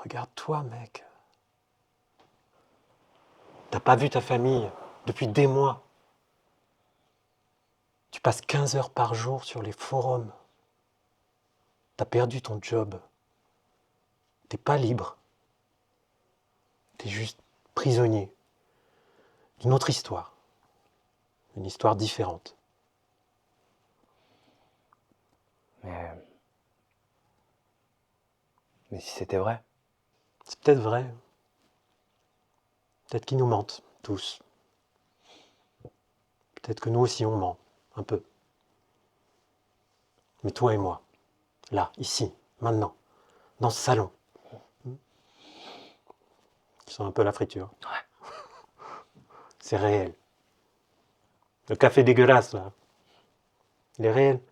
Regarde-toi, mec. T'as pas vu ta famille depuis des mois. Tu passes 15 heures par jour sur les forums. T'as perdu ton job. T'es pas libre. T'es juste prisonnier d'une autre histoire. Une histoire différente. Mais si c'était vrai. C'est peut-être vrai. Peut-être qu'ils nous mentent, tous. Peut-être que nous aussi on ment, un peu. Mais toi et moi, là, ici, maintenant, dans ce salon, qui sent un peu la friture. C'est réel. Le café dégueulasse, là, il est réel.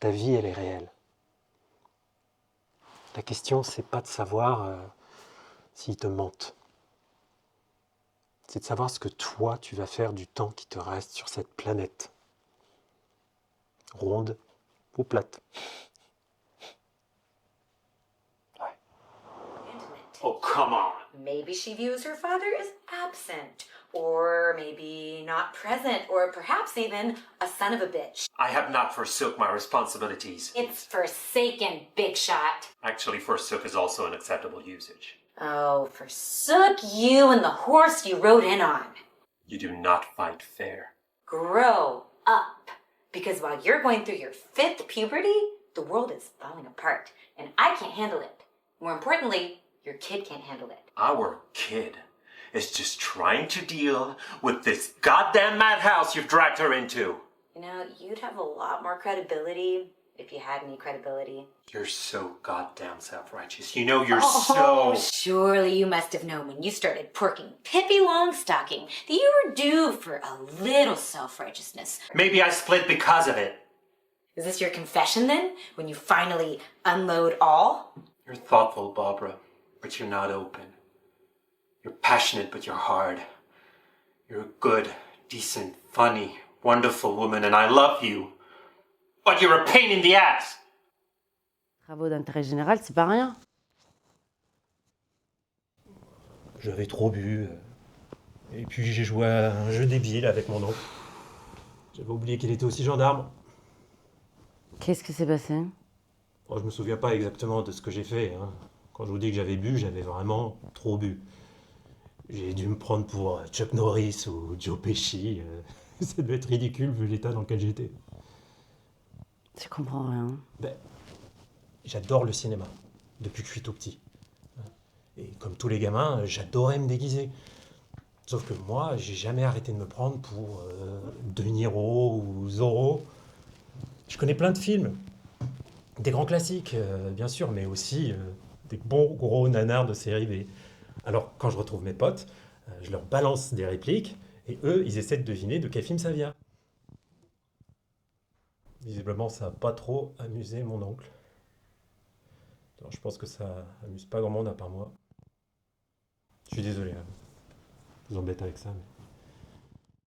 Ta vie, elle est réelle. La question, c'est pas de savoir s'ils te mentent. C'est de savoir ce que toi, tu vas faire du temps qui te reste sur cette planète. Ronde ou plate. Oh, come on. Maybe she views her father as absent, or maybe not present, or perhaps even a son of a bitch. I have not forsook my responsibilities. It's forsaken, big shot. Actually, forsook is also an acceptable usage. Oh, forsook you and the horse you rode in on. You do not fight fair. Grow up. Because while you're going through your 5th puberty, the world is falling apart, and I can't handle it. More importantly, your kid can't handle it. Our kid is just trying to deal with this goddamn madhouse you've dragged her into. You know, you'd have a lot more credibility if you had any credibility. You're so goddamn self-righteous. You know you're Oh, so... surely you must have known when you started porking Pippi Longstocking that you were due for a little self-righteousness. Maybe I split because of it. Is this your confession then, when you finally unload all? You're thoughtful, Barbara, but you're not open. You're passionate, but you're hard. You're a good, decent, funny, wonderful woman, and I love you. But you're a pain in the ass! Travaux d'intérêt général, c'est pas rien. J'avais trop bu. Et puis j'ai joué à un jeu débile avec mon oncle. J'avais oublié qu'il était aussi gendarme. Qu'est-ce qui s'est passé? Bon, je me souviens pas exactement de ce que j'ai fait. Quand je vous dis que j'avais bu, j'avais vraiment trop bu. J'ai dû me prendre pour Chuck Norris ou Joe Pesci. Ça devait être ridicule vu l'état dans lequel j'étais. Je comprends rien. J'adore le cinéma, depuis que je suis tout petit. Et comme tous les gamins, j'adorais me déguiser. Sauf que moi, j'ai jamais arrêté de me prendre pour De Niro ou Zorro. Je connais plein de films. Des grands classiques, bien sûr, mais aussi des bons gros nanars de série B. Alors, quand je retrouve mes potes, je leur balance des répliques, et eux, ils essaient de deviner de quel film ça vient. Visiblement, ça n'a pas trop amusé mon oncle. Alors, je pense que ça amuse pas grand monde à part moi. Je suis désolé, je vous embête avec ça, mais...